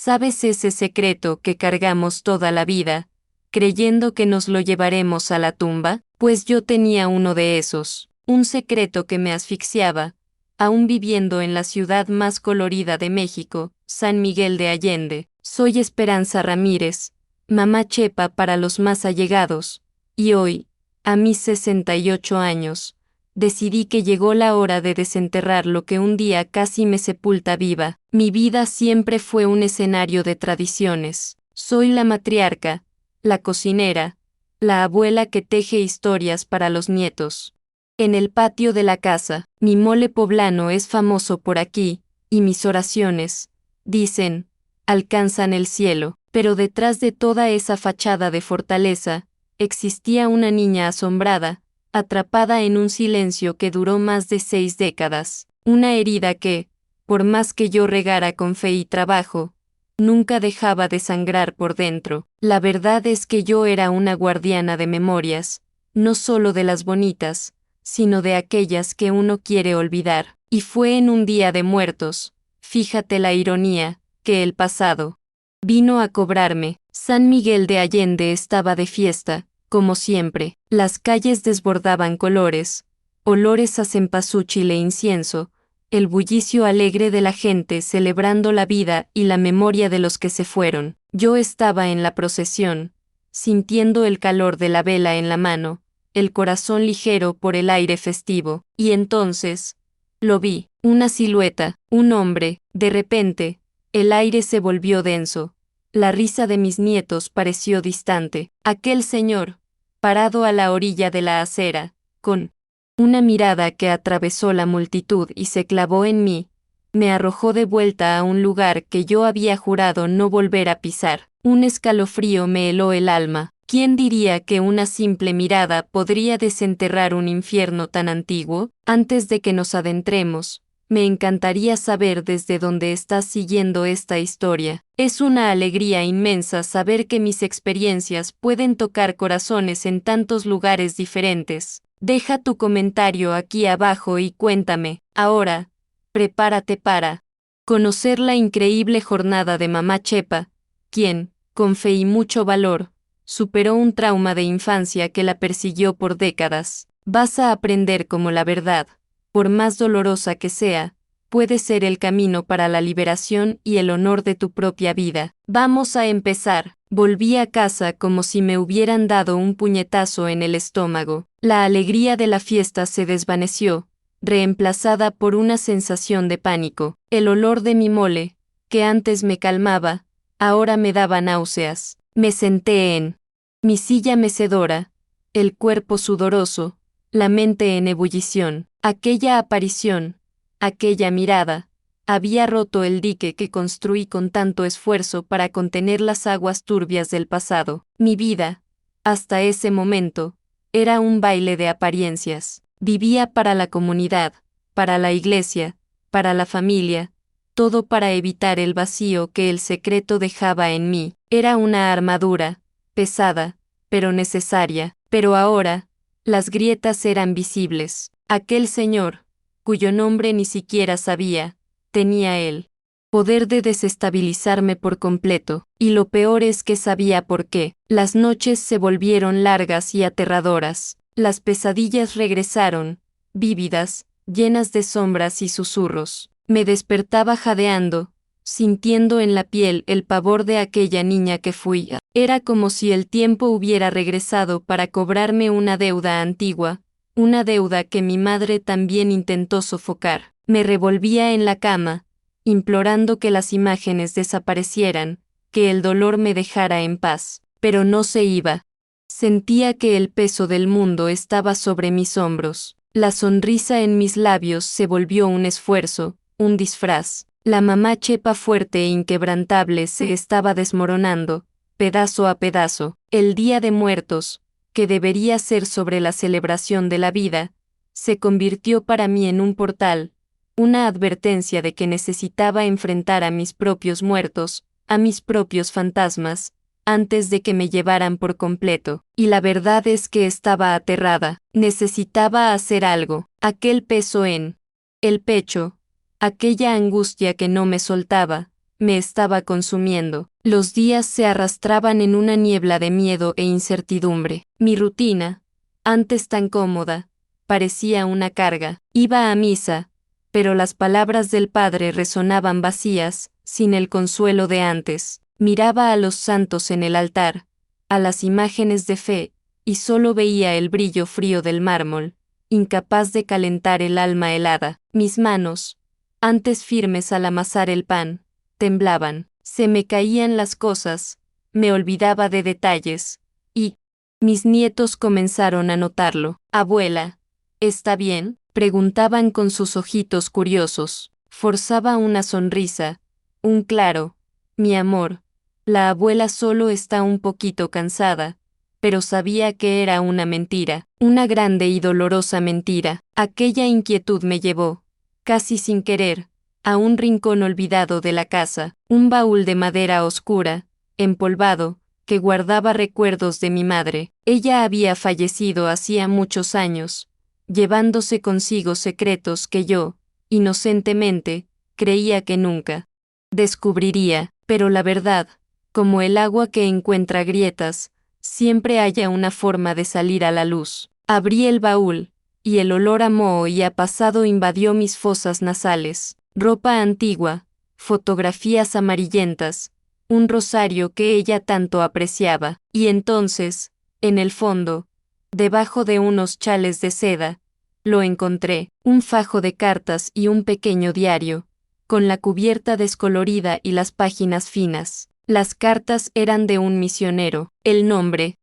¿Sabes ese secreto que cargamos toda la vida, creyendo que nos lo llevaremos a la tumba? Pues yo tenía uno de esos, un secreto que me asfixiaba, aún viviendo en la ciudad más colorida de México, San Miguel de Allende. Soy Esperanza Ramírez, mamá Chepa para los más allegados, y hoy, a mis 68 años, decidí que llegó la hora de desenterrar lo que un día casi me sepulta viva. Mi vida siempre fue un escenario de tradiciones. Soy la matriarca, la cocinera, la abuela que teje historias para los nietos. En el patio de la casa, mi mole poblano es famoso por aquí, y mis oraciones, dicen, alcanzan el cielo. Pero detrás de toda esa fachada de fortaleza, existía una niña asombrada, atrapada en un silencio que duró más de 6 décadas, una herida que, por más que yo regara con fe y trabajo, nunca dejaba de sangrar por dentro. La verdad es que yo era una guardiana de memorias, no solo de las bonitas, sino de aquellas que uno quiere olvidar. Y fue en un día de muertos, fíjate la ironía, que el pasado vino a cobrarme. San Miguel de Allende estaba de fiesta, como siempre. Las calles desbordaban colores, olores a cempasúchil e incienso, el bullicio alegre de la gente celebrando la vida y la memoria de los que se fueron. Yo estaba en la procesión, sintiendo el calor de la vela en la mano, el corazón ligero por el aire festivo, y entonces, lo vi, una silueta, un hombre. De repente, el aire se volvió denso. La risa de mis nietos pareció distante. Aquel señor, parado a la orilla de la acera, con una mirada que atravesó la multitud y se clavó en mí, me arrojó de vuelta a un lugar que yo había jurado no volver a pisar. Un escalofrío me heló el alma. ¿Quién diría que una simple mirada podría desenterrar un infierno tan antiguo? Antes de que nos adentremos, me encantaría saber desde dónde estás siguiendo esta historia. Es una alegría inmensa saber que mis experiencias pueden tocar corazones en tantos lugares diferentes. Deja tu comentario aquí abajo y cuéntame. Ahora, prepárate para conocer la increíble jornada de mamá Chepa, quien, con fe y mucho valor, superó un trauma de infancia que la persiguió por décadas. Vas a aprender cómo la verdad, por más dolorosa que sea, puede ser el camino para la liberación y el honor de tu propia vida. Vamos a empezar. Volví a casa como si me hubieran dado un puñetazo en el estómago. La alegría de la fiesta se desvaneció, reemplazada por una sensación de pánico. El olor de mi mole, que antes me calmaba, ahora me daba náuseas. Me senté en mi silla mecedora, el cuerpo sudoroso, la mente en ebullición. Aquella aparición, aquella mirada, había roto el dique que construí con tanto esfuerzo para contener las aguas turbias del pasado. Mi vida, hasta ese momento, era un baile de apariencias. Vivía para la comunidad, para la iglesia, para la familia, todo para evitar el vacío que el secreto dejaba en mí. Era una armadura, pesada, pero necesaria. Pero ahora, las grietas eran visibles. Aquel señor, cuyo nombre ni siquiera sabía, tenía el poder de desestabilizarme por completo, y lo peor es que sabía por qué. Las noches se volvieron largas y aterradoras. Las pesadillas regresaron, vívidas, llenas de sombras y susurros. Me despertaba jadeando, sintiendo en la piel el pavor de aquella niña que fui. Era como si el tiempo hubiera regresado para cobrarme una deuda antigua, una deuda que mi madre también intentó sofocar. Me revolvía en la cama, implorando que las imágenes desaparecieran, que el dolor me dejara en paz, pero no se iba. Sentía que el peso del mundo estaba sobre mis hombros. La sonrisa en mis labios se volvió un esfuerzo, un disfraz. La mamá Chepa fuerte e inquebrantable se estaba desmoronando, pedazo a pedazo. El Día de Muertos, que debería ser sobre la celebración de la vida, se convirtió para mí en un portal, una advertencia de que necesitaba enfrentar a mis propios muertos, a mis propios fantasmas, antes de que me llevaran por completo. Y la verdad es que estaba aterrada. Necesitaba hacer algo. Aquel peso en el pecho, aquella angustia que no me soltaba, me estaba consumiendo. Los días se arrastraban en una niebla de miedo e incertidumbre. Mi rutina, antes tan cómoda, parecía una carga. Iba a misa, pero las palabras del Padre resonaban vacías, sin el consuelo de antes. Miraba a los santos en el altar, a las imágenes de fe, y solo veía el brillo frío del mármol, incapaz de calentar el alma helada. Mis manos, antes firmes al amasar el pan, temblaban, se me caían las cosas, me olvidaba de detalles, y mis nietos comenzaron a notarlo. Abuela, ¿está bien?, preguntaban con sus ojitos curiosos. Forzaba una sonrisa, un claro, mi amor, la abuela solo está un poquito cansada, pero sabía que era una mentira, una grande y dolorosa mentira. Aquella inquietud me llevó, casi sin querer, a un rincón olvidado de la casa, un baúl de madera oscura, empolvado, que guardaba recuerdos de mi madre. Ella había fallecido hacía muchos años, llevándose consigo secretos que yo, inocentemente, creía que nunca descubriría, pero la verdad, como el agua que encuentra grietas, siempre haya una forma de salir a la luz. Abrí el baúl, y el olor a moho y a pasado invadió mis fosas nasales. Ropa antigua, fotografías amarillentas, un rosario que ella tanto apreciaba, y entonces, en el fondo, debajo de unos chales de seda, lo encontré, un fajo de cartas y un pequeño diario, con la cubierta descolorida y las páginas finas. Las cartas eran de un misionero. El nombre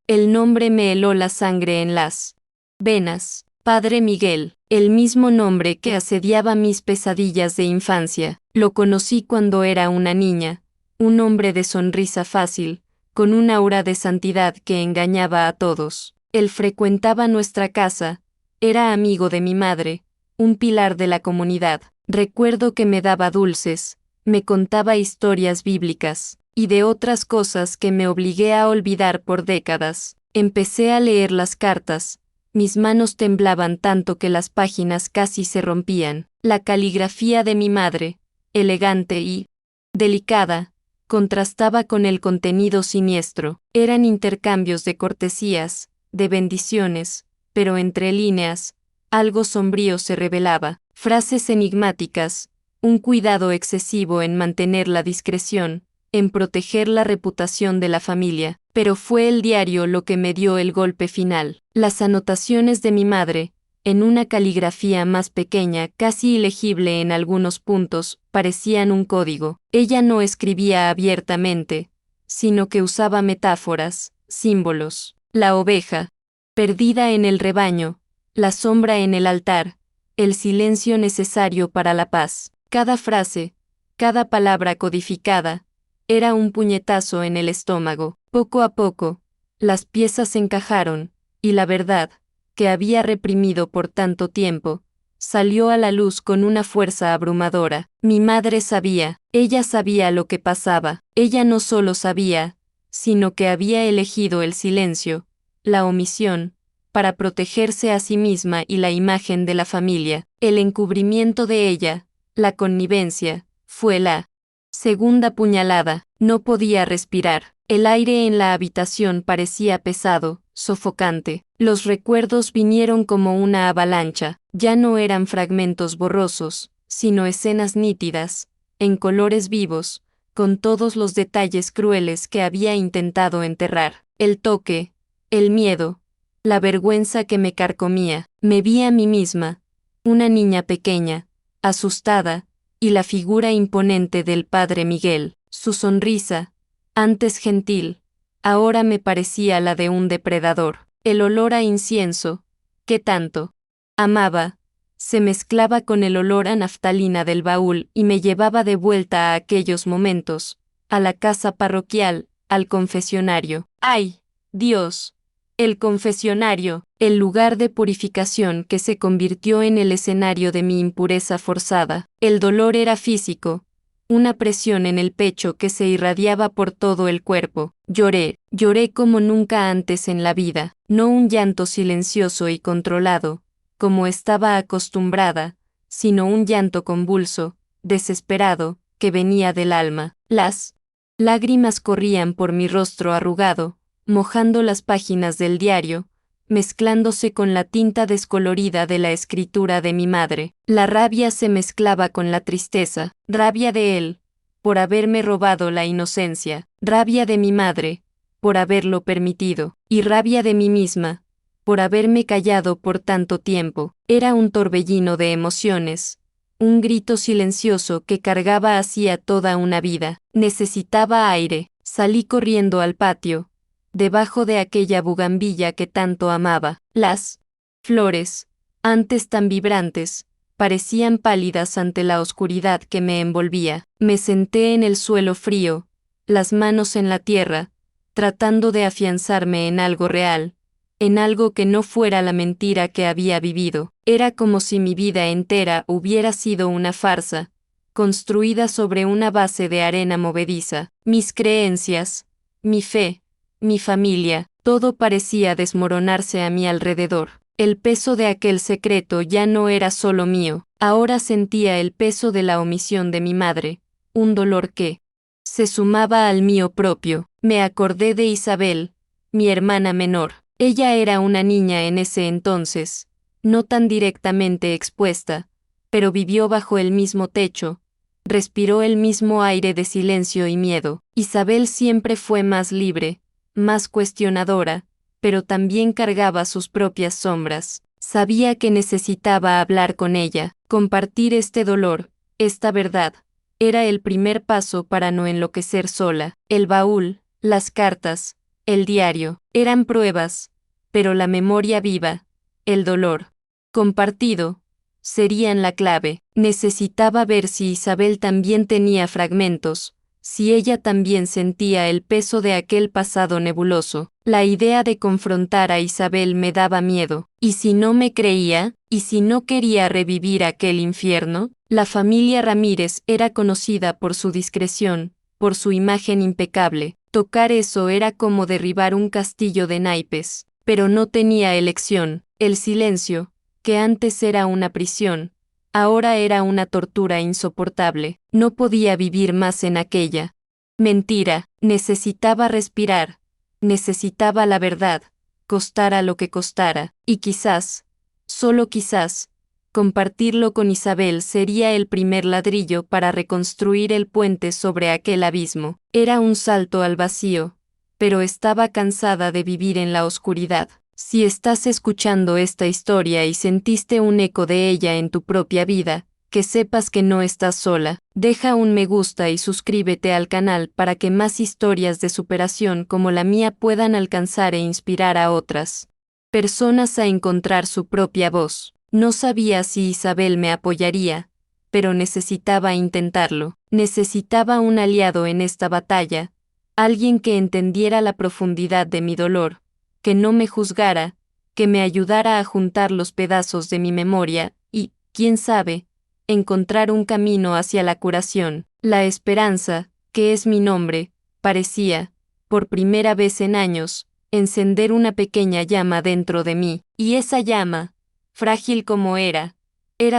me heló la sangre en las venas. Padre Miguel, el mismo nombre que asediaba mis pesadillas de infancia. Lo conocí cuando era una niña, un hombre de sonrisa fácil, con un aura de santidad que engañaba a todos. Él frecuentaba nuestra casa, era amigo de mi madre, un pilar de la comunidad. Recuerdo que me daba dulces, me contaba historias bíblicas, y de otras cosas que me obligué a olvidar por décadas. Empecé a leer las cartas, mis manos temblaban tanto que las páginas casi se rompían. La caligrafía de mi madre, elegante y delicada, contrastaba con el contenido siniestro. Eran intercambios de cortesías, de bendiciones, pero entre líneas, algo sombrío se revelaba. Frases enigmáticas, un cuidado excesivo en mantener la discreción, en proteger la reputación de la familia, pero fue el diario lo que me dio el golpe final. Las anotaciones de mi madre, en una caligrafía más pequeña, casi ilegible en algunos puntos, parecían un código. Ella no escribía abiertamente, sino que usaba metáforas, símbolos. La oveja, perdida en el rebaño, la sombra en el altar, el silencio necesario para la paz. Cada frase, cada palabra codificada, era un puñetazo en el estómago. Poco a poco, las piezas encajaron, y la verdad, que había reprimido por tanto tiempo, salió a la luz con una fuerza abrumadora. Mi madre sabía, ella sabía lo que pasaba. Ella no solo sabía, sino que había elegido el silencio, la omisión, para protegerse a sí misma y la imagen de la familia. El encubrimiento de ella, la connivencia, fue la segunda puñalada. No podía respirar. El aire en la habitación parecía pesado, sofocante. Los recuerdos vinieron como una avalancha. Ya no eran fragmentos borrosos, sino escenas nítidas, en colores vivos, con todos los detalles crueles que había intentado enterrar. El toque, el miedo, la vergüenza que me carcomía. Me vi a mí misma, una niña pequeña, asustada, y la figura imponente del Padre Miguel. Su sonrisa, antes gentil, ahora me parecía la de un depredador. El olor a incienso, que tanto amaba, se mezclaba con el olor a naftalina del baúl y me llevaba de vuelta a aquellos momentos, a la casa parroquial, al confesionario. ¡Ay, Dios! El confesionario, el lugar de purificación que se convirtió en el escenario de mi impureza forzada. El dolor era físico, una presión en el pecho que se irradiaba por todo el cuerpo. Lloré como nunca antes en la vida, no un llanto silencioso y controlado, como estaba acostumbrada, sino un llanto convulso, desesperado, que venía del alma. Las lágrimas corrían por mi rostro arrugado, mojando las páginas del diario, mezclándose con la tinta descolorida de la escritura de mi madre. La rabia se mezclaba con la tristeza, rabia de él, por haberme robado la inocencia, rabia de mi madre, por haberlo permitido, y rabia de mí misma, por haberme callado por tanto tiempo. Era un torbellino de emociones, un grito silencioso que cargaba hacía toda una vida. Necesitaba aire. Salí corriendo al patio, debajo de aquella bugambilla que tanto amaba. Las flores, antes tan vibrantes, parecían pálidas ante la oscuridad que me envolvía. Me senté en el suelo frío, las manos en la tierra, tratando de afianzarme en algo real, en algo que no fuera la mentira que había vivido. Era como si mi vida entera hubiera sido una farsa, construida sobre una base de arena movediza. Mis creencias, mi fe, mi familia, todo parecía desmoronarse a mi alrededor. El peso de aquel secreto ya no era solo mío, ahora sentía el peso de la omisión de mi madre, un dolor que se sumaba al mío propio. Me acordé de Isabel, mi hermana menor. Ella era una niña en ese entonces, no tan directamente expuesta, pero vivió bajo el mismo techo, respiró el mismo aire de silencio y miedo. Isabel siempre fue más libre, más cuestionadora, pero también cargaba sus propias sombras. Sabía que necesitaba hablar con ella, compartir este dolor, esta verdad. Era el primer paso para no enloquecer sola. El baúl, las cartas, el diario, eran pruebas, pero la memoria viva, el dolor compartido, serían la clave. Necesitaba ver si Isabel también tenía fragmentos, si ella también sentía el peso de aquel pasado nebuloso. La idea de confrontar a Isabel me daba miedo. ¿Y si no me creía? ¿Y si no quería revivir aquel infierno? La familia Ramírez era conocida por su discreción, por su imagen impecable. Tocar eso era como derribar un castillo de naipes. Pero no tenía elección. El silencio, que antes era una prisión, ahora era una tortura insoportable. No podía vivir más en aquella mentira. Necesitaba respirar. Necesitaba la verdad, costara lo que costara, y quizás, solo quizás, compartirlo con Isabel sería el primer ladrillo para reconstruir el puente sobre aquel abismo. Era un salto al vacío, pero estaba cansada de vivir en la oscuridad. Si estás escuchando esta historia y sentiste un eco de ella en tu propia vida, que sepas que no estás sola. Deja un me gusta y suscríbete al canal para que más historias de superación como la mía puedan alcanzar e inspirar a otras personas a encontrar su propia voz. No sabía si Isabel me apoyaría, pero necesitaba intentarlo. Necesitaba un aliado en esta batalla, alguien que entendiera la profundidad de mi dolor, que no me juzgara, que me ayudara a juntar los pedazos de mi memoria y, quién sabe, encontrar un camino hacia la curación. La esperanza, que es mi nombre, parecía, por primera vez en años, encender una pequeña llama dentro de mí, y esa llama, frágil como era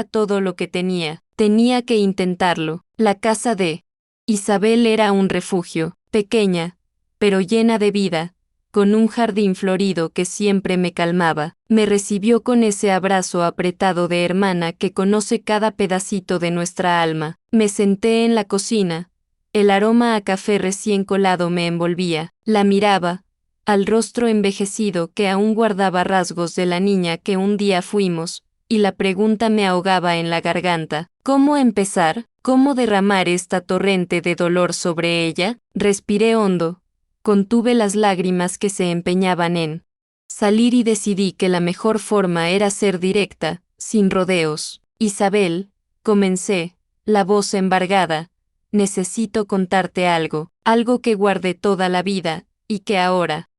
todo lo que tenía. Tenía que intentarlo. La casa de Isabel era un refugio, pequeña, pero llena de vida, con un jardín florido que siempre me calmaba. Me recibió con ese abrazo apretado de hermana que conoce cada pedacito de nuestra alma. Me senté en la cocina. El aroma a café recién colado me envolvía. La miraba, al rostro envejecido que aún guardaba rasgos de la niña que un día fuimos, y la pregunta me ahogaba en la garganta. ¿Cómo empezar? ¿Cómo derramar esta torrente de dolor sobre ella? Respiré hondo. Contuve las lágrimas que se empeñaban en salir y decidí que la mejor forma era ser directa, sin rodeos. Isabel, comencé, la voz embargada, necesito contarte algo, algo que guardé toda la vida, y que ahora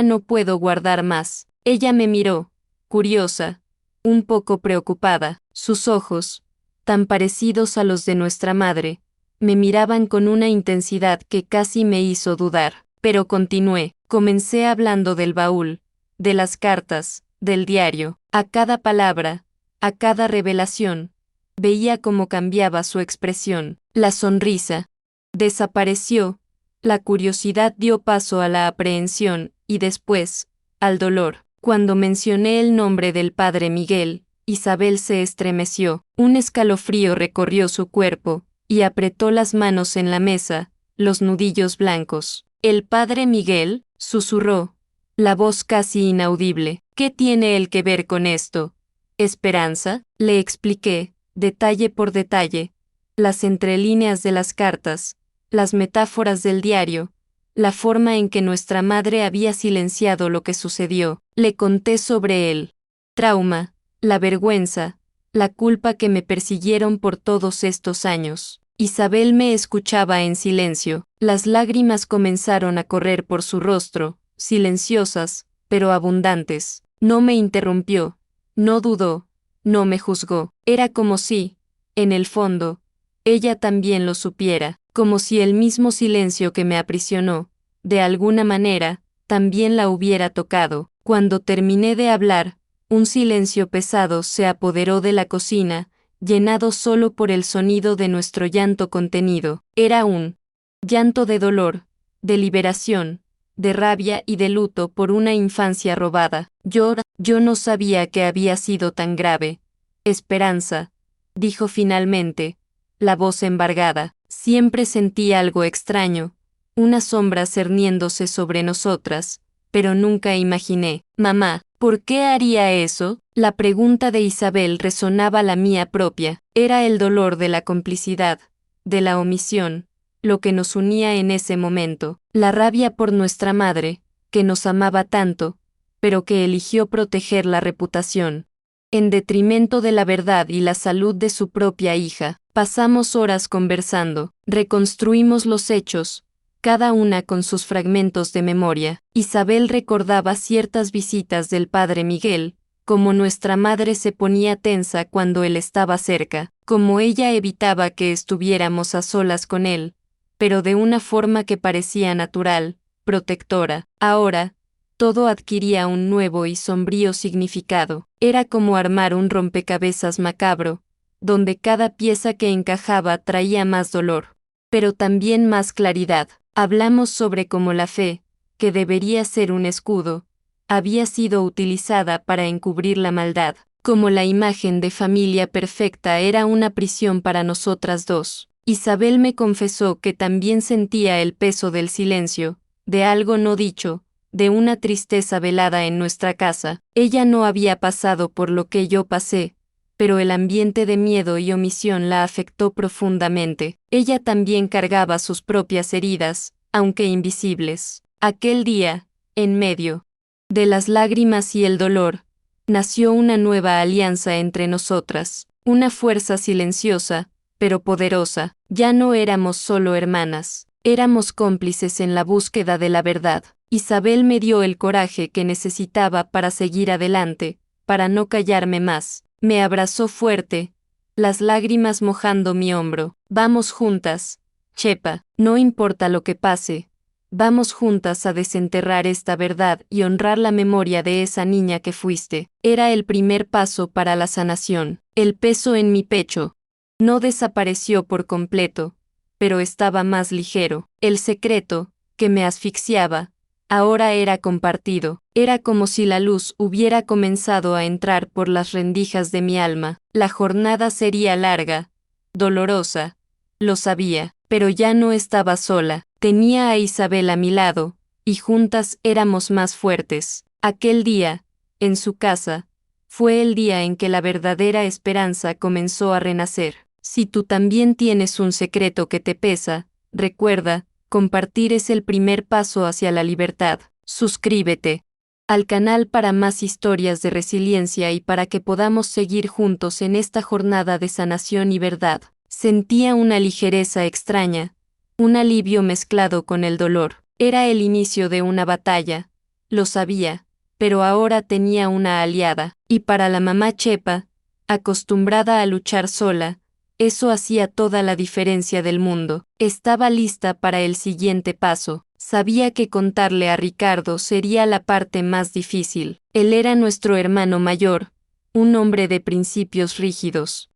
no puedo guardar más. Ella me miró, curiosa, un poco preocupada. Sus ojos, tan parecidos a los de nuestra madre, me miraban con una intensidad que casi me hizo dudar. Pero continué. Comencé hablando del baúl, de las cartas, del diario. A cada palabra, a cada revelación, Veía cómo cambiaba su expresión. La sonrisa desapareció, la curiosidad dio paso a la aprehensión, y después, al dolor. Cuando mencioné el nombre del padre Miguel, Isabel se estremeció, un escalofrío recorrió su cuerpo, y apretó las manos en la mesa, los nudillos blancos. «¿El padre Miguel?», susurró, la voz casi inaudible. «¿Qué tiene él que ver con esto?». «Esperanza», le expliqué, detalle por detalle, las entrelíneas de las cartas, las metáforas del diario, la forma en que nuestra madre había silenciado lo que sucedió. Le conté sobre el trauma, la vergüenza, la culpa que me persiguieron por todos estos años. Isabel me escuchaba en silencio. Las lágrimas comenzaron a correr por su rostro, silenciosas, pero abundantes. No me interrumpió, no dudó, no me juzgó. Era como si, en el fondo, ella también lo supiera, como si el mismo silencio que me aprisionó, de alguna manera, también la hubiera tocado. Cuando terminé de hablar, un silencio pesado se apoderó de la cocina, llenado solo por el sonido de nuestro llanto contenido. Era un llanto de dolor, de liberación, de rabia y de luto por una infancia robada. Yo no sabía que había sido tan grave. «Esperanza», dijo finalmente, la voz embargada. Siempre sentí algo extraño, una sombra cerniéndose sobre nosotras, pero nunca imaginé. «Mamá, ¿por qué haría eso?». La pregunta de Isabel resonaba la mía propia. Era el dolor de la complicidad, de la omisión, lo que nos unía en ese momento. La rabia por nuestra madre, que nos amaba tanto, pero que eligió proteger la reputación, en detrimento de la verdad y la salud de su propia hija. Pasamos horas conversando, reconstruimos los hechos, cada una con sus fragmentos de memoria. Isabel recordaba ciertas visitas del padre Miguel, como nuestra madre se ponía tensa cuando él estaba cerca, como ella evitaba que estuviéramos a solas con él, pero de una forma que parecía natural, protectora. Ahora, todo adquiría un nuevo y sombrío significado. Era como armar un rompecabezas macabro, donde cada pieza que encajaba traía más dolor, pero también más claridad. Hablamos sobre cómo la fe, que debería ser un escudo, había sido utilizada para encubrir la maldad, como la imagen de familia perfecta era una prisión para nosotras dos. Isabel me confesó que también sentía el peso del silencio, de algo no dicho, de una tristeza velada en nuestra casa. Ella no había pasado por lo que yo pasé, pero el ambiente de miedo y omisión la afectó profundamente. Ella también cargaba sus propias heridas, aunque invisibles. Aquel día, en medio de las lágrimas y el dolor, nació una nueva alianza entre nosotras, una fuerza silenciosa, pero poderosa. Ya no éramos solo hermanas, éramos cómplices en la búsqueda de la verdad. Isabel me dio el coraje que necesitaba para seguir adelante, para no callarme más. Me abrazó fuerte, las lágrimas mojando mi hombro. «Vamos juntas, Chepa, no importa lo que pase. Vamos juntas a desenterrar esta verdad y honrar la memoria de esa niña que fuiste». Era el primer paso para la sanación. El peso en mi pecho no desapareció por completo, pero estaba más ligero. El secreto, que me asfixiaba, ahora era compartido. Era como si la luz hubiera comenzado a entrar por las rendijas de mi alma. La jornada sería larga, dolorosa, lo sabía, pero ya no estaba sola. Tenía a Isabel a mi lado, y juntas éramos más fuertes. Aquel día, en su casa, fue el día en que la verdadera esperanza comenzó a renacer. Si tú también tienes un secreto que te pesa, recuerda, compartir es el primer paso hacia la libertad. Suscríbete al canal para más historias de resiliencia y para que podamos seguir juntos en esta jornada de sanación y verdad. Sentía una ligereza extraña, un alivio mezclado con el dolor. Era el inicio de una batalla, lo sabía, pero ahora tenía una aliada, y para la mamá Chepa, acostumbrada a luchar sola, eso hacía toda la diferencia del mundo. Estaba lista para el siguiente paso. Sabía que contarle a Ricardo sería la parte más difícil. Él era nuestro hermano mayor, un hombre de principios rígidos,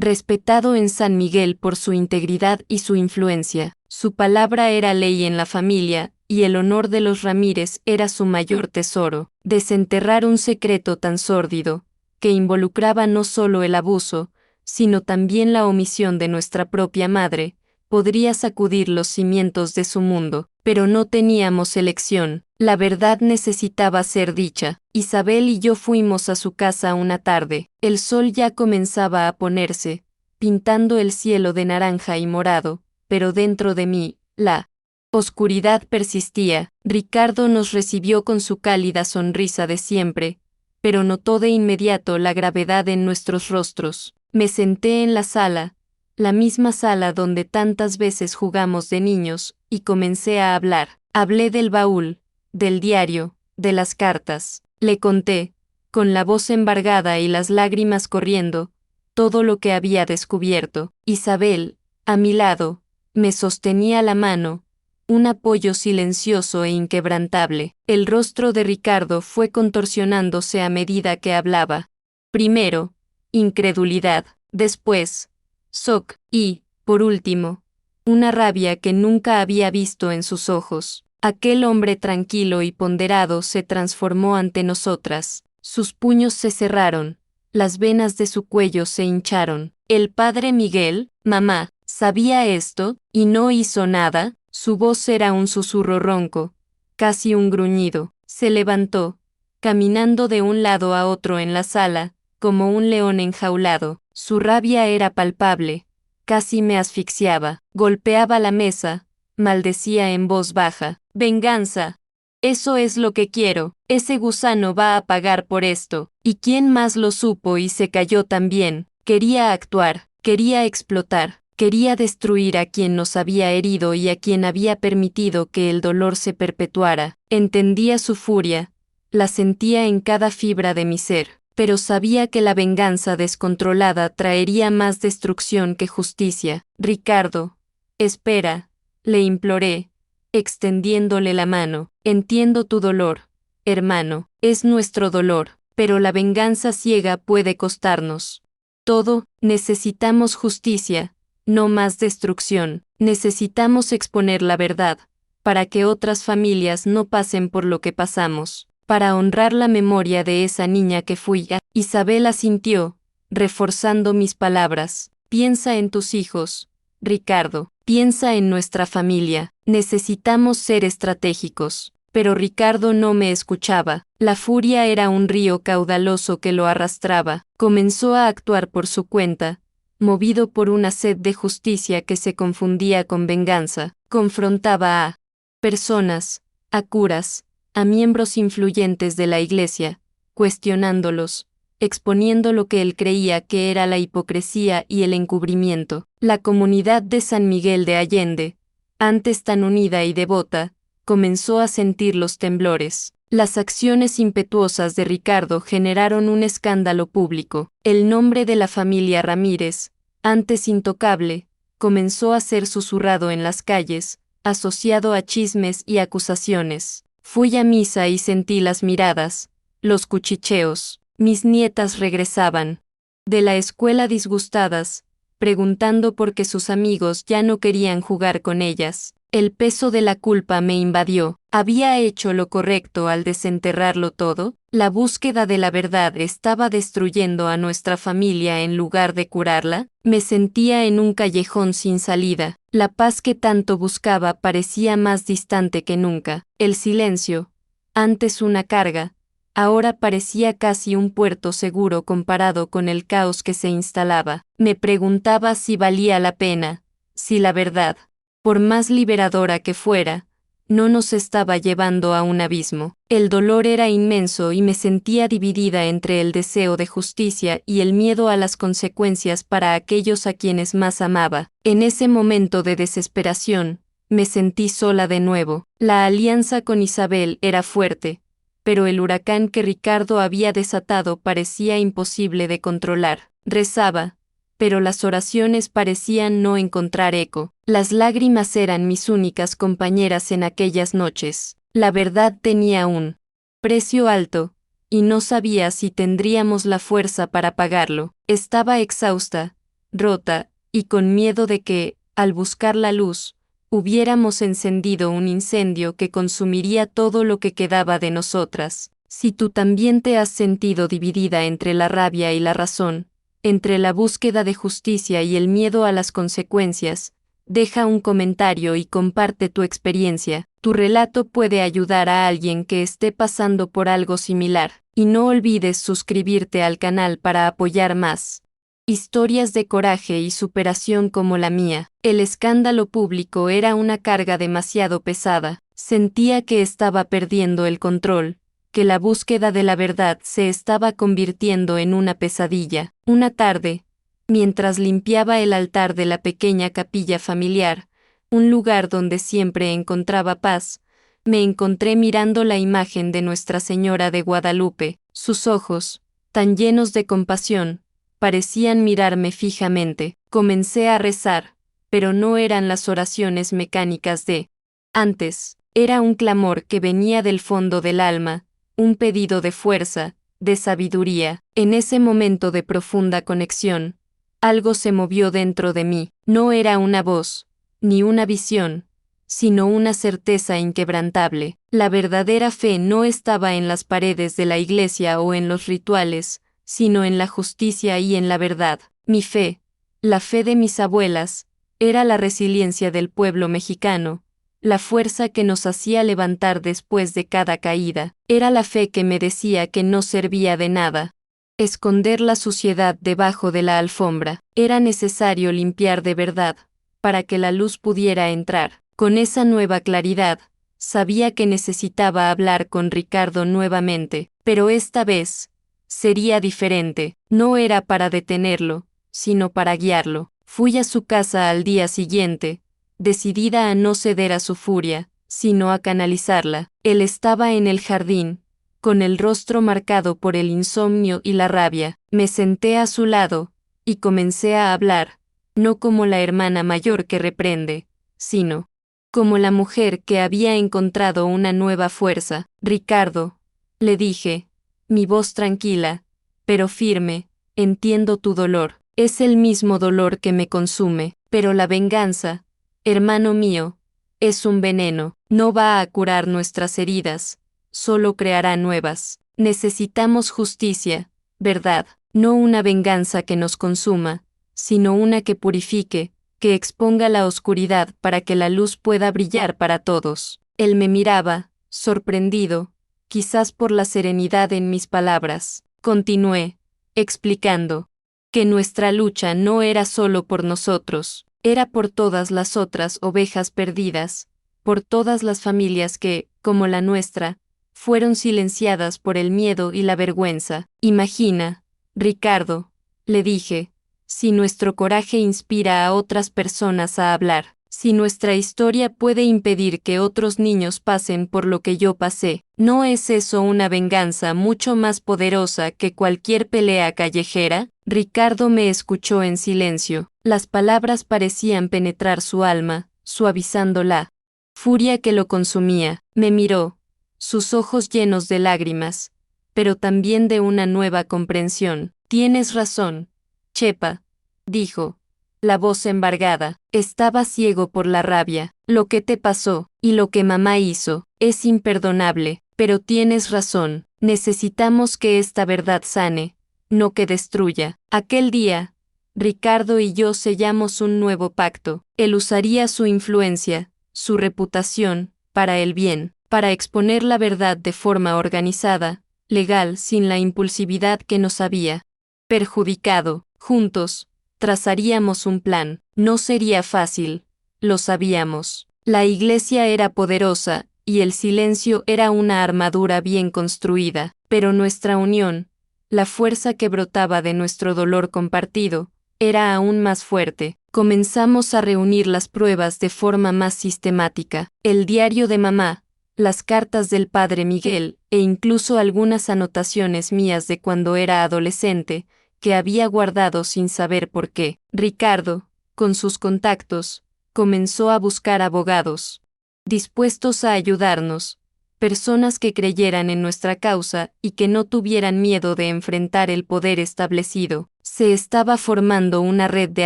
respetado en San Miguel por su integridad y su influencia. Su palabra era ley en la familia, y el honor de los Ramírez era su mayor tesoro. Desenterrar un secreto tan sórdido, que involucraba no solo el abuso, sino también la omisión de nuestra propia madre, podría sacudir los cimientos de su mundo, pero no teníamos elección. La verdad necesitaba ser dicha. Isabel y yo fuimos a su casa una tarde. El sol ya comenzaba a ponerse, pintando el cielo de naranja y morado, pero dentro de mí, la oscuridad persistía. Ricardo nos recibió con su cálida sonrisa de siempre, pero notó de inmediato la gravedad en nuestros rostros. Me senté en la sala, la misma sala donde tantas veces jugamos de niños, y comencé a hablar. Hablé del baúl, del diario, de las cartas. Le conté, con la voz embargada y las lágrimas corriendo, todo lo que había descubierto. Isabel, a mi lado, me sostenía la mano, un apoyo silencioso e inquebrantable. El rostro de Ricardo fue contorsionándose a medida que hablaba. Primero, incredulidad, después, shock y, por último, una rabia que nunca había visto en sus ojos. Aquel hombre tranquilo y ponderado se transformó ante nosotras. Sus puños se cerraron, las venas de su cuello se hincharon. El padre Miguel, mamá, sabía esto, y no hizo nada. Su voz era un susurro ronco, casi un gruñido. Se levantó, caminando de un lado a otro en la sala, como un león enjaulado. Su rabia era palpable, casi me asfixiaba. Golpeaba la mesa, maldecía en voz baja. Venganza. Eso es lo que quiero. Ese gusano va a pagar por esto. ¿Y quién más lo supo y se cayó también? Quería actuar, quería explotar, quería destruir a quien nos había herido y a quien había permitido que el dolor se perpetuara. Entendía su furia, la sentía en cada fibra de mi ser, pero sabía que la venganza descontrolada traería más destrucción que justicia. Ricardo, espera, le imploré, extendiéndole la mano. Entiendo tu dolor, hermano, es nuestro dolor, pero la venganza ciega puede costarnos todo. Necesitamos justicia, no más destrucción. Necesitamos exponer la verdad, para que otras familias no pasen por lo que pasamos, para honrar la memoria de esa niña que fui. Isabel asintió, reforzando mis palabras. Piensa en tus hijos, Ricardo, piensa en nuestra familia. Necesitamos ser estratégicos. Pero Ricardo no me escuchaba. La furia era un río caudaloso que lo arrastraba. Comenzó a actuar por su cuenta, movido por una sed de justicia que se confundía con venganza. Confrontaba a personas, a curas, a miembros influyentes de la Iglesia, cuestionándolos, exponiendo lo que él creía que era la hipocresía y el encubrimiento. La comunidad de San Miguel de Allende, antes tan unida y devota, comenzó a sentir los temblores. Las acciones impetuosas de Ricardo generaron un escándalo público. El nombre de la familia Ramírez, antes intocable, comenzó a ser susurrado en las calles, asociado a chismes y acusaciones. Fui a misa y sentí las miradas, los cuchicheos. Mis nietas regresaban de la escuela disgustadas, preguntando por qué sus amigos ya no querían jugar con ellas. El peso de la culpa me invadió. ¿Había hecho lo correcto al desenterrarlo todo? La búsqueda de la verdad estaba destruyendo a nuestra familia en lugar de curarla. Me sentía en un callejón sin salida. La paz que tanto buscaba parecía más distante que nunca. El silencio, antes una carga, ahora parecía casi un puerto seguro comparado con el caos que se instalaba. Me preguntaba si valía la pena, si la verdad, por más liberadora que fuera, no nos estaba llevando a un abismo. El dolor era inmenso y me sentía dividida entre el deseo de justicia y el miedo a las consecuencias para aquellos a quienes más amaba. En ese momento de desesperación, me sentí sola de nuevo. La alianza con Isabel era fuerte, pero el huracán que Ricardo había desatado parecía imposible de controlar. Rezaba, pero las oraciones parecían no encontrar eco. Las lágrimas eran mis únicas compañeras en aquellas noches. La verdad tenía un precio alto, y no sabía si tendríamos la fuerza para pagarlo. Estaba exhausta, rota, y con miedo de que, al buscar la luz, hubiéramos encendido un incendio que consumiría todo lo que quedaba de nosotras. Si tú también te has sentido dividida entre la rabia y la razón, entre la búsqueda de justicia y el miedo a las consecuencias, deja un comentario y comparte tu experiencia. Tu relato puede ayudar a alguien que esté pasando por algo similar, y no olvides suscribirte al canal para apoyar más historias de coraje y superación como la mía. El escándalo público era una carga demasiado pesada. Sentía que estaba perdiendo el control, que la búsqueda de la verdad se estaba convirtiendo en una pesadilla. Una tarde, mientras limpiaba el altar de la pequeña capilla familiar, un lugar donde siempre encontraba paz, me encontré mirando la imagen de Nuestra Señora de Guadalupe. Sus ojos, tan llenos de compasión, parecían mirarme fijamente. Comencé a rezar, pero no eran las oraciones mecánicas de antes, era un clamor que venía del fondo del alma, un pedido de fuerza, de sabiduría. En ese momento de profunda conexión, algo se movió dentro de mí. No era una voz, ni una visión, sino una certeza inquebrantable. La verdadera fe no estaba en las paredes de la iglesia o en los rituales, sino en la justicia y en la verdad. Mi fe, la fe de mis abuelas, era la resiliencia del pueblo mexicano, la fuerza que nos hacía levantar después de cada caída. Era la fe que me decía que no servía de nada esconder la suciedad debajo de la alfombra. Era necesario limpiar de verdad, para que la luz pudiera entrar. Con esa nueva claridad, sabía que necesitaba hablar con Ricardo nuevamente, pero esta vez sería diferente. No era para detenerlo, sino para guiarlo. Fui a su casa al día siguiente, decidida a no ceder a su furia, sino a canalizarla. Él estaba en el jardín, con el rostro marcado por el insomnio y la rabia. Me senté a su lado, y comencé a hablar, no como la hermana mayor que reprende, sino como la mujer que había encontrado una nueva fuerza. Ricardo, le dije, mi voz tranquila, pero firme, entiendo tu dolor. Es el mismo dolor que me consume, pero la venganza, hermano mío, es un veneno. No va a curar nuestras heridas, solo creará nuevas. Necesitamos justicia, verdad, no una venganza que nos consuma, sino una que purifique, que exponga la oscuridad para que la luz pueda brillar para todos. Él me miraba, sorprendido, quizás por la serenidad en mis palabras. Continué, explicando que nuestra lucha no era solo por nosotros, era por todas las otras ovejas perdidas, por todas las familias que, como la nuestra, fueron silenciadas por el miedo y la vergüenza. Imagina, Ricardo, le dije, si nuestro coraje inspira a otras personas a hablar, si nuestra historia puede impedir que otros niños pasen por lo que yo pasé, ¿no es eso una venganza mucho más poderosa que cualquier pelea callejera? Ricardo me escuchó en silencio. Las palabras parecían penetrar su alma, suavizando la furia que lo consumía. Me miró, sus ojos llenos de lágrimas, pero también de una nueva comprensión. Tienes razón, Chepa, dijo, la voz embargada. Estaba ciego por la rabia. Lo que te pasó, y lo que mamá hizo, es imperdonable, pero tienes razón. Necesitamos que esta verdad sane, no que destruya. Aquel día, Ricardo y yo sellamos un nuevo pacto. Él usaría su influencia, su reputación, para el bien, para exponer la verdad de forma organizada, legal, sin la impulsividad que nos había perjudicado. Juntos, trazaríamos un plan. No sería fácil, lo sabíamos. La iglesia era poderosa, y el silencio era una armadura bien construida, pero nuestra unión, la fuerza que brotaba de nuestro dolor compartido, era aún más fuerte. Comenzamos a reunir las pruebas de forma más sistemática. El diario de mamá, las cartas del padre Miguel, e incluso algunas anotaciones mías de cuando era adolescente, que había guardado sin saber por qué. Ricardo, con sus contactos, comenzó a buscar abogados, dispuestos a ayudarnos, personas que creyeran en nuestra causa y que no tuvieran miedo de enfrentar el poder establecido. Se estaba formando una red de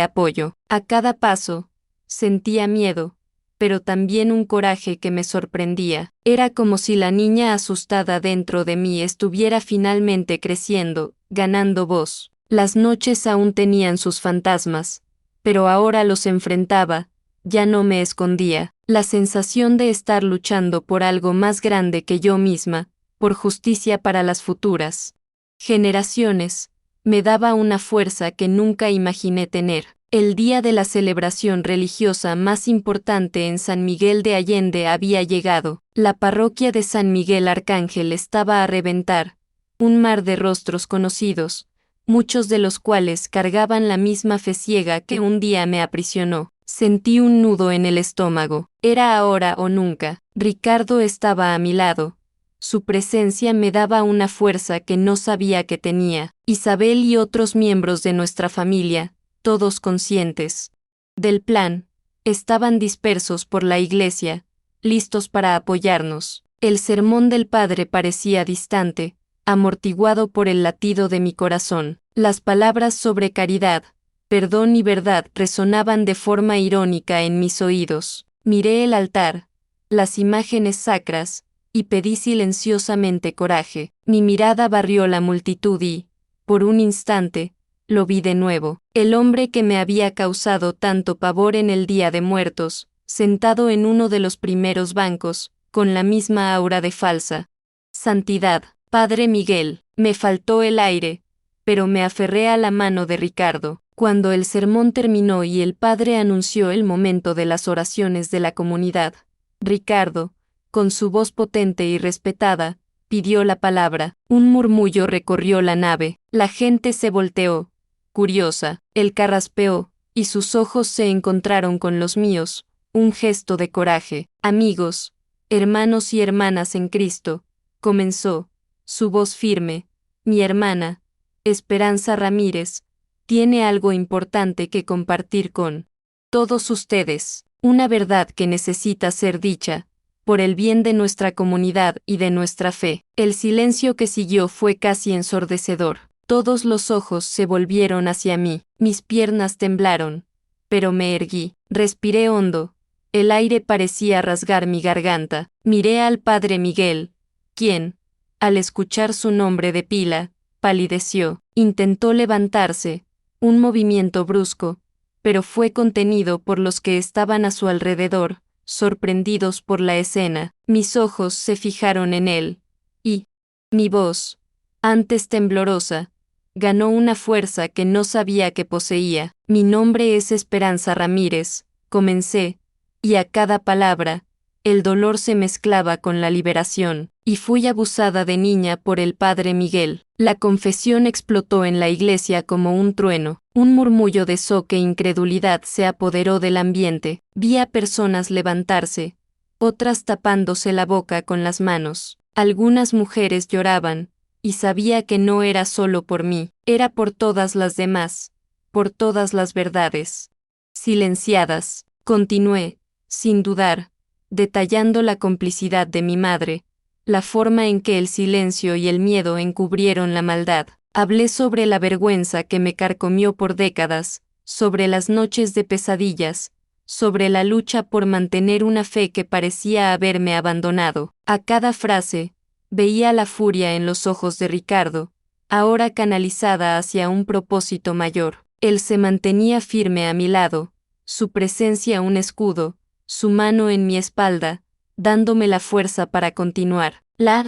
apoyo. A cada paso, sentía miedo, pero también un coraje que me sorprendía. Era como si la niña asustada dentro de mí estuviera finalmente creciendo, ganando voz. Las noches aún tenían sus fantasmas, pero ahora los enfrentaba, ya no me escondía. La sensación de estar luchando por algo más grande que yo misma, por justicia para las futuras generaciones, me daba una fuerza que nunca imaginé tener. El día de la celebración religiosa más importante en San Miguel de Allende había llegado. La parroquia de San Miguel Arcángel estaba a reventar. Un mar de rostros conocidos, muchos de los cuales cargaban la misma fe ciega que un día me aprisionó. Sentí un nudo en el estómago. Era ahora o nunca. Ricardo estaba a mi lado. Su presencia me daba una fuerza que no sabía que tenía. Isabel y otros miembros de nuestra familia, todos conscientes del plan, estaban dispersos por la iglesia, listos para apoyarnos. El sermón del padre parecía distante, amortiguado por el latido de mi corazón. Las palabras sobre caridad, perdón y verdad resonaban de forma irónica en mis oídos. Miré el altar, las imágenes sacras, y pedí silenciosamente coraje. Mi mirada barrió la multitud y, por un instante, lo vi de nuevo. El hombre que me había causado tanto pavor en el Día de Muertos, sentado en uno de los primeros bancos, con la misma aura de falsa santidad. Padre Miguel, me faltó el aire, pero me aferré a la mano de Ricardo. Cuando el sermón terminó y el padre anunció el momento de las oraciones de la comunidad, Ricardo, con su voz potente y respetada, pidió la palabra. Un murmullo recorrió la nave. La gente se volteó, curiosa. Él carraspeó, y sus ojos se encontraron con los míos, un gesto de coraje. Amigos, hermanos y hermanas en Cristo, comenzó, su voz firme, mi hermana, Esperanza Ramírez, tiene algo importante que compartir con todos ustedes, una verdad que necesita ser dicha, por el bien de nuestra comunidad y de nuestra fe. El silencio que siguió fue casi ensordecedor. Todos los ojos se volvieron hacia mí, mis piernas temblaron, pero me erguí, respiré hondo, el aire parecía rasgar mi garganta. Miré al padre Miguel, quien, al escuchar su nombre de pila, palideció, intentó levantarse, un movimiento brusco, pero fue contenido por los que estaban a su alrededor, sorprendidos por la escena. Mis ojos se fijaron en él, y mi voz, antes temblorosa, ganó una fuerza que no sabía que poseía. Mi nombre es Esperanza Ramírez, comencé, y a cada palabra, el dolor se mezclaba con la liberación, y fui abusada de niña por el padre Miguel. La confesión explotó en la iglesia como un trueno. Un murmullo de shock e incredulidad se apoderó del ambiente. Vi a personas levantarse, otras tapándose la boca con las manos. Algunas mujeres lloraban, y sabía que no era solo por mí, era por todas las demás, por todas las verdades silenciadas. Continué, sin dudar, detallando la complicidad de mi madre, la forma en que el silencio y el miedo encubrieron la maldad. Hablé sobre la vergüenza que me carcomió por décadas, sobre las noches de pesadillas, sobre la lucha por mantener una fe que parecía haberme abandonado. A cada frase, veía la furia en los ojos de Ricardo, ahora canalizada hacia un propósito mayor. Él se mantenía firme a mi lado, su presencia un escudo, su mano en mi espalda, dándome la fuerza para continuar. La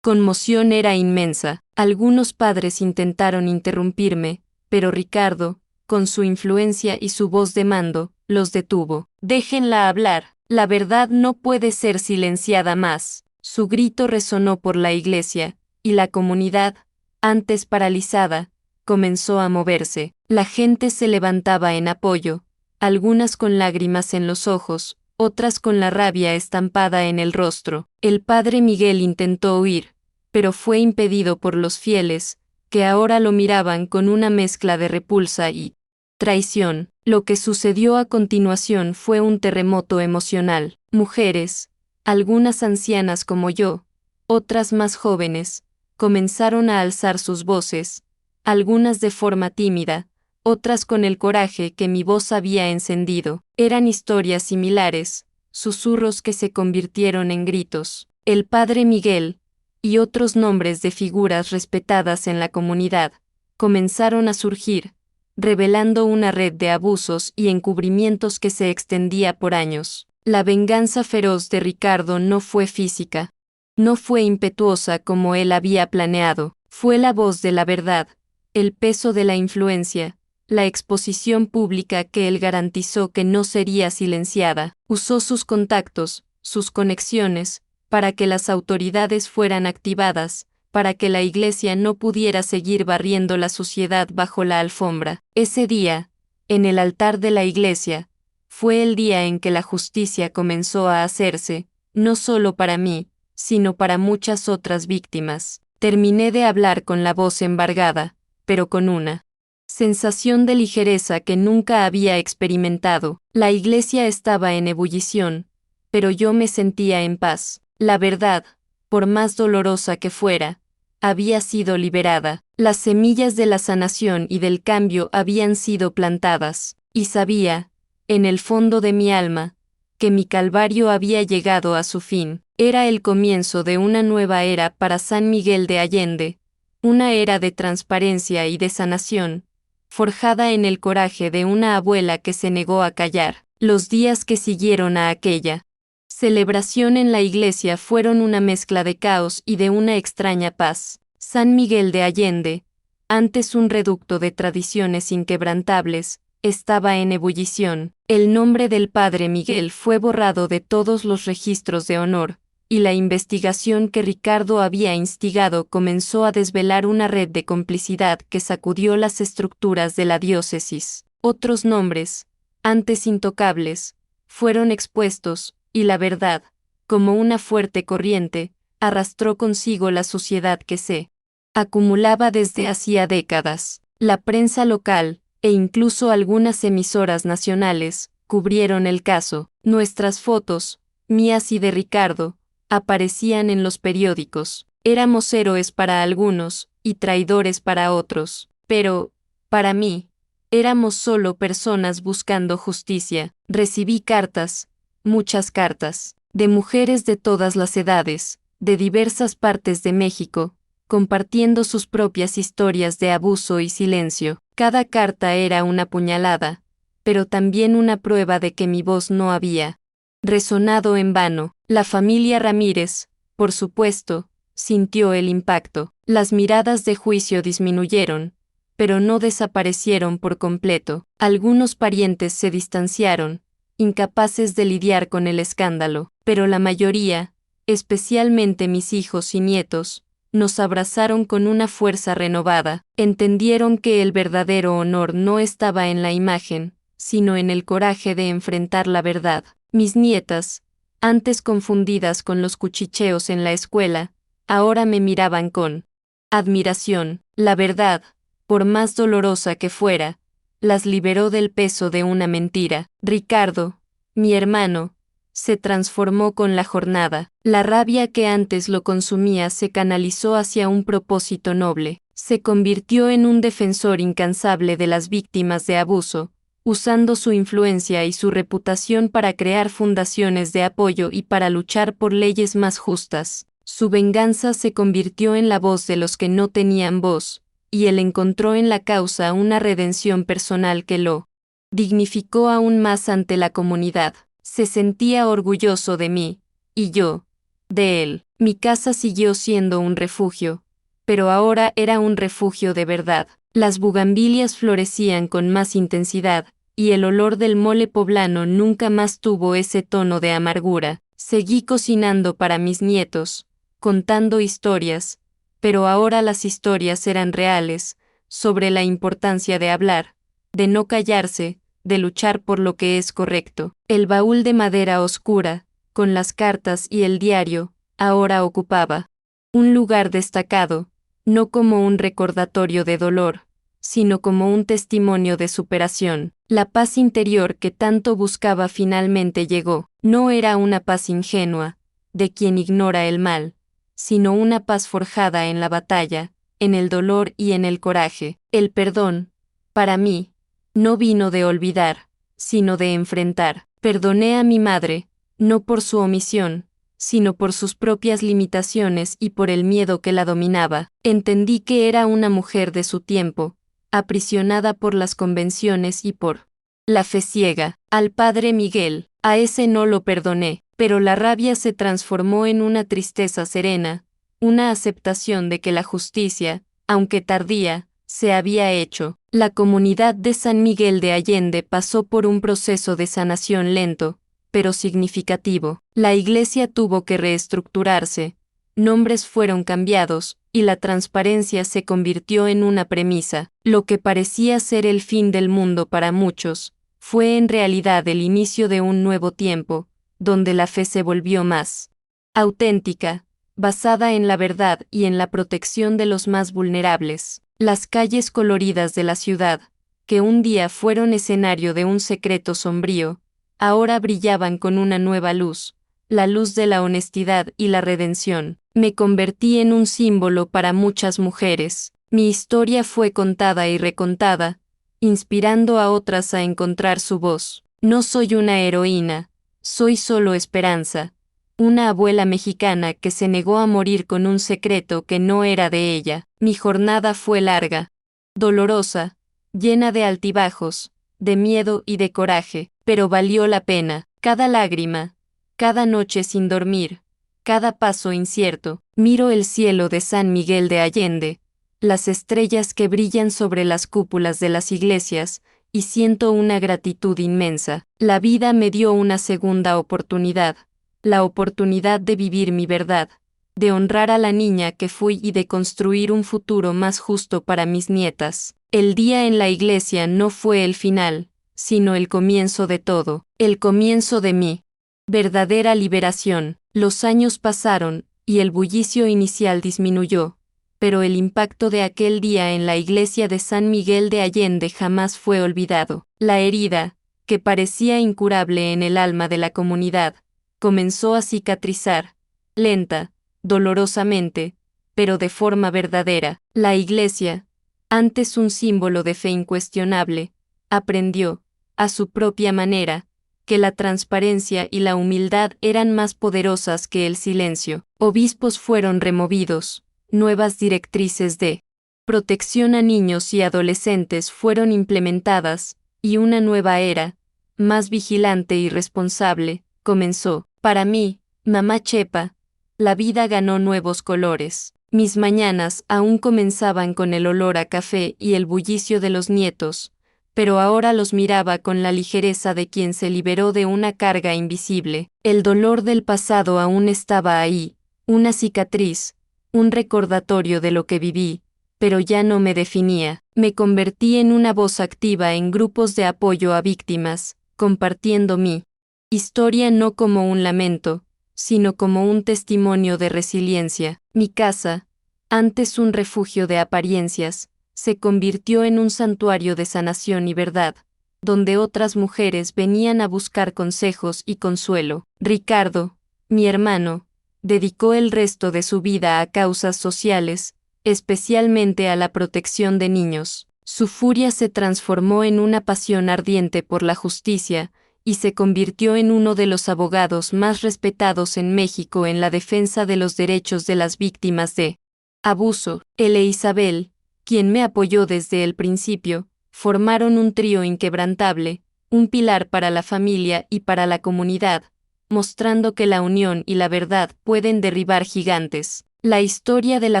conmoción era inmensa. Algunos padres intentaron interrumpirme, pero Ricardo, con su influencia y su voz de mando, los detuvo. Déjenla hablar, la verdad no puede ser silenciada más. Su grito resonó por la iglesia, y la comunidad, antes paralizada, comenzó a moverse. La gente se levantaba en apoyo, algunas con lágrimas en los ojos, otras con la rabia estampada en el rostro. El padre Miguel intentó huir, pero fue impedido por los fieles, que ahora lo miraban con una mezcla de repulsa y traición. Lo que sucedió a continuación fue un terremoto emocional. Mujeres, algunas ancianas como yo, otras más jóvenes, comenzaron a alzar sus voces, algunas de forma tímida, otras con el coraje que mi voz había encendido. Eran historias similares, susurros que se convirtieron en gritos. El padre Miguel, y otros nombres de figuras respetadas en la comunidad, comenzaron a surgir, revelando una red de abusos y encubrimientos que se extendía por años. La venganza feroz de Ricardo no fue física, no fue impetuosa como él había planeado, fue la voz de la verdad, el peso de la influencia, la exposición pública que él garantizó que no sería silenciada. Usó sus contactos, sus conexiones, para que las autoridades fueran activadas, para que la Iglesia no pudiera seguir barriendo la suciedad bajo la alfombra. Ese día, en el altar de la Iglesia, fue el día en que la justicia comenzó a hacerse, no solo para mí, sino para muchas otras víctimas. Terminé de hablar con la voz embargada, pero con una sensación de ligereza que nunca había experimentado. La Iglesia estaba en ebullición, pero yo me sentía en paz. La verdad, por más dolorosa que fuera, había sido liberada. Las semillas de la sanación y del cambio habían sido plantadas, y sabía, en el fondo de mi alma, que mi calvario había llegado a su fin. Era el comienzo de una nueva era para San Miguel de Allende, una era de transparencia y de sanación, forjada en el coraje de una abuela que se negó a callar. Los días que siguieron a aquella celebración en la iglesia fueron una mezcla de caos y de una extraña paz. San Miguel de Allende, antes un reducto de tradiciones inquebrantables, estaba en ebullición. El nombre del padre Miguel fue borrado de todos los registros de honor, y la investigación que Ricardo había instigado comenzó a desvelar una red de complicidad que sacudió las estructuras de la diócesis. Otros nombres, antes intocables, fueron expuestos, y la verdad, como una fuerte corriente, arrastró consigo la suciedad que se acumulaba desde hacía décadas. La prensa local, e incluso algunas emisoras nacionales, cubrieron el caso. Nuestras fotos, mías y de Ricardo, aparecían en los periódicos. Éramos héroes para algunos, y traidores para otros. Pero, para mí, éramos solo personas buscando justicia. Recibí cartas, muchas cartas, de mujeres de todas las edades, de diversas partes de México, compartiendo sus propias historias de abuso y silencio. Cada carta era una puñalada, pero también una prueba de que mi voz no había resonado en vano. La familia Ramírez, por supuesto, sintió el impacto. Las miradas de juicio disminuyeron, pero no desaparecieron por completo. Algunos parientes se distanciaron, incapaces de lidiar con el escándalo, pero la mayoría, especialmente mis hijos y nietos, nos abrazaron con una fuerza renovada. Entendieron que el verdadero honor no estaba en la imagen, sino en el coraje de enfrentar la verdad. Mis nietas, antes confundidas con los cuchicheos en la escuela, ahora me miraban con admiración. La verdad, por más dolorosa que fuera, las liberó del peso de una mentira. Ricardo, mi hermano, se transformó con la jornada. La rabia que antes lo consumía se canalizó hacia un propósito noble. Se convirtió en un defensor incansable de las víctimas de abuso, usando su influencia y su reputación para crear fundaciones de apoyo y para luchar por leyes más justas. Su venganza se convirtió en la voz de los que no tenían voz, y él encontró en la causa una redención personal que lo dignificó aún más ante la comunidad. Se sentía orgulloso de mí, y yo, de él. Mi casa siguió siendo un refugio, pero ahora era un refugio de verdad. Las bugambilias florecían con más intensidad, y el olor del mole poblano nunca más tuvo ese tono de amargura. Seguí cocinando para mis nietos, contando historias, pero ahora las historias eran reales, sobre la importancia de hablar, de no callarse, de luchar por lo que es correcto. El baúl de madera oscura, con las cartas y el diario, ahora ocupaba un lugar destacado, no como un recordatorio de dolor, sino como un testimonio de superación. La paz interior que tanto buscaba finalmente llegó. No era una paz ingenua, de quien ignora el mal, sino una paz forjada en la batalla, en el dolor y en el coraje. El perdón, para mí, no vino de olvidar, sino de enfrentar. Perdoné a mi madre, no por su omisión, sino por sus propias limitaciones y por el miedo que la dominaba. Entendí que era una mujer de su tiempo, aprisionada por las convenciones y por la fe ciega. Al padre Miguel, a ese no lo perdoné, pero la rabia se transformó en una tristeza serena, una aceptación de que la justicia, aunque tardía, se había hecho. La comunidad de San Miguel de Allende pasó por un proceso de sanación lento, pero significativo. La iglesia tuvo que reestructurarse, nombres fueron cambiados, y la transparencia se convirtió en una premisa. Lo que parecía ser el fin del mundo para muchos, fue en realidad el inicio de un nuevo tiempo, donde la fe se volvió más auténtica, basada en la verdad y en la protección de los más vulnerables. Las calles coloridas de la ciudad, que un día fueron escenario de un secreto sombrío, ahora brillaban con una nueva luz, la luz de la honestidad y la redención. Me convertí en un símbolo para muchas mujeres. Mi historia fue contada y recontada, inspirando a otras a encontrar su voz. No soy una heroína, soy solo esperanza, una abuela mexicana que se negó a morir con un secreto que no era de ella. Mi jornada fue larga, dolorosa, llena de altibajos, de miedo y de coraje, pero valió la pena. Cada lágrima, cada noche sin dormir, cada paso incierto. Miro el cielo de San Miguel de Allende, las estrellas que brillan sobre las cúpulas de las iglesias, y siento una gratitud inmensa. La vida me dio una segunda oportunidad, la oportunidad de vivir mi verdad, de honrar a la niña que fui y de construir un futuro más justo para mis nietas. El día en la iglesia no fue el final, sino el comienzo de todo, el comienzo de mi verdadera liberación. Los años pasaron, y el bullicio inicial disminuyó, pero el impacto de aquel día en la iglesia de San Miguel de Allende jamás fue olvidado. La herida, que parecía incurable en el alma de la comunidad, comenzó a cicatrizar, lenta, dolorosamente, pero de forma verdadera. La iglesia, antes un símbolo de fe incuestionable, aprendió, a su propia manera, que la transparencia y la humildad eran más poderosas que el silencio. Obispos fueron removidos, nuevas directrices de protección a niños y adolescentes fueron implementadas, y una nueva era, más vigilante y responsable, comenzó. Para mí, mamá Chepa, la vida ganó nuevos colores. Mis mañanas aún comenzaban con el olor a café y el bullicio de los nietos, pero ahora los miraba con la ligereza de quien se liberó de una carga invisible. El dolor del pasado aún estaba ahí, una cicatriz, un recordatorio de lo que viví, pero ya no me definía. Me convertí en una voz activa en grupos de apoyo a víctimas, compartiendo mi historia no como un lamento, sino como un testimonio de resiliencia. Mi casa, antes un refugio de apariencias, se convirtió en un santuario de sanación y verdad, donde otras mujeres venían a buscar consejos y consuelo. Ricardo, mi hermano, dedicó el resto de su vida a causas sociales, especialmente a la protección de niños. Su furia se transformó en una pasión ardiente por la justicia, y se convirtió en uno de los abogados más respetados en México en la defensa de los derechos de las víctimas de abuso. Él e Isabel, quien me apoyó desde el principio, formaron un trío inquebrantable, un pilar para la familia y para la comunidad, mostrando que la unión y la verdad pueden derribar gigantes. La historia de la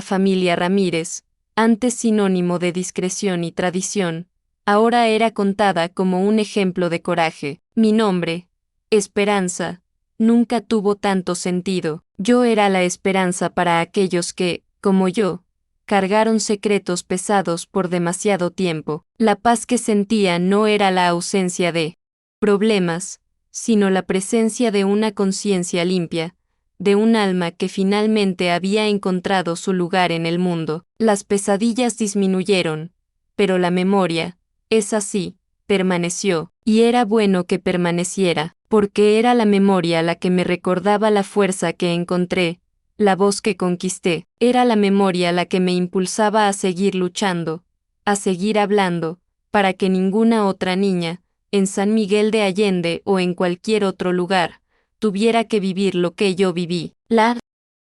familia Ramírez, antes sinónimo de discreción y tradición, ahora era contada como un ejemplo de coraje. Mi nombre, Esperanza, nunca tuvo tanto sentido. Yo era la esperanza para aquellos que, como yo, cargaron secretos pesados por demasiado tiempo. La paz que sentía no era la ausencia de problemas, sino la presencia de una conciencia limpia, de un alma que finalmente había encontrado su lugar en el mundo. Las pesadillas disminuyeron, pero la memoria, es así, permaneció, y era bueno que permaneciera, porque era la memoria la que me recordaba la fuerza que encontré, la voz que conquisté, era la memoria la que me impulsaba a seguir luchando, a seguir hablando, para que ninguna otra niña, en San Miguel de Allende o en cualquier otro lugar, tuviera que vivir lo que yo viví. La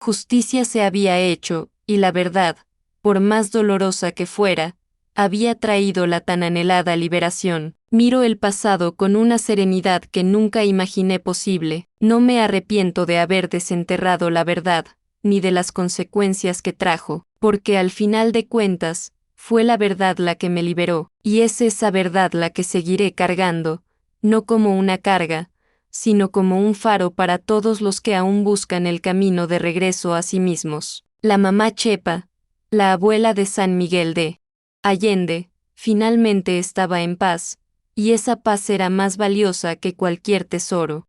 justicia se había hecho, y la verdad, por más dolorosa que fuera, había traído la tan anhelada liberación. Miro el pasado con una serenidad que nunca imaginé posible. No me arrepiento de haber desenterrado la verdad, ni de las consecuencias que trajo, porque al final de cuentas, fue la verdad la que me liberó, y es esa verdad la que seguiré cargando, no como una carga, sino como un faro para todos los que aún buscan el camino de regreso a sí mismos. La mamá Chepa, la abuela de San Miguel de Allende, finalmente estaba en paz, y esa paz era más valiosa que cualquier tesoro.